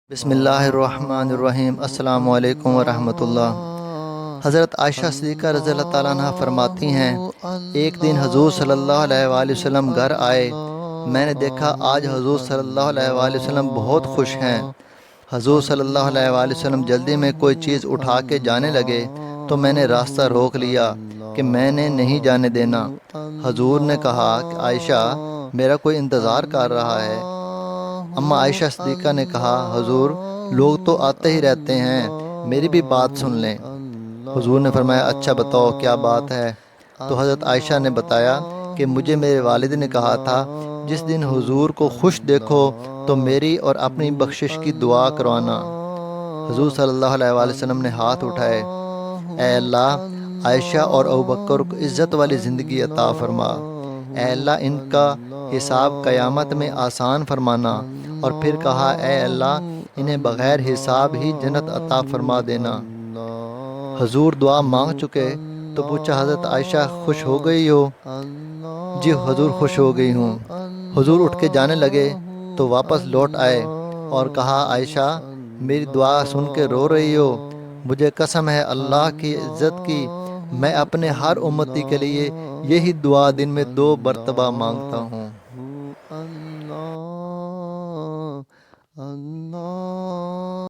بسم اللہ الرحمن الرحیم۔ السلام علیکم ورحمۃ اللہ۔ حضرت عائشہ صدیقہ رضی اللہ تعالیٰ عنہ فرماتی ہیں، ایک دن حضور صلی اللہ علیہ وآلہ وسلم گھر آئے۔ میں نے دیکھا آج حضور صلی اللہ علیہ وآلہ وسلم بہت خوش ہیں۔ حضور صلی اللہ علیہ وآلہ وسلم جلدی میں کوئی چیز اٹھا کے جانے لگے تو میں نے راستہ روک لیا کہ میں نے نہیں جانے دینا۔ حضور نے کہا کہ عائشہ، میرا کوئی انتظار کر رہا ہے۔ اما عائشہ صدیقہ نے کہا، حضور لوگ تو آتے ہی رہتے ہیں، میری بھی بات سن لیں۔ حضور نے فرمایا، اچھا بتاؤ کیا بات ہے؟ تو حضرت عائشہ نے بتایا کہ مجھے میرے والد نے کہا تھا، جس دن حضور کو خوش دیکھو تو میری اور اپنی بخشش کی دعا کروانا۔ حضور صلی اللہ علیہ وآلہ وسلم نے ہاتھ اٹھائے، اے اللہ، عائشہ اور ابوبکر کو عزت والی زندگی عطا فرما۔ اے اللہ، ان کا حساب قیامت میں آسان فرمانا۔ اور پھر کہا، اے اللہ، انہیں بغیر حساب ہی جنت عطا فرما دینا۔ حضور دعا مانگ چکے تو پوچھا، حضرت عائشہ خوش ہو گئی ہو؟ جی حضور، خوش ہو گئی ہوں۔ حضور اٹھ کے جانے لگے تو واپس لوٹ آئے اور کہا، عائشہ میری دعا سن کے رو رہی ہو؟ مجھے قسم ہے اللہ کی عزت کی، میں اپنے ہر امتی کے لیے یہی دعا دن میں 2 مرتبہ مانگتا ہوں۔ اللہ اللہ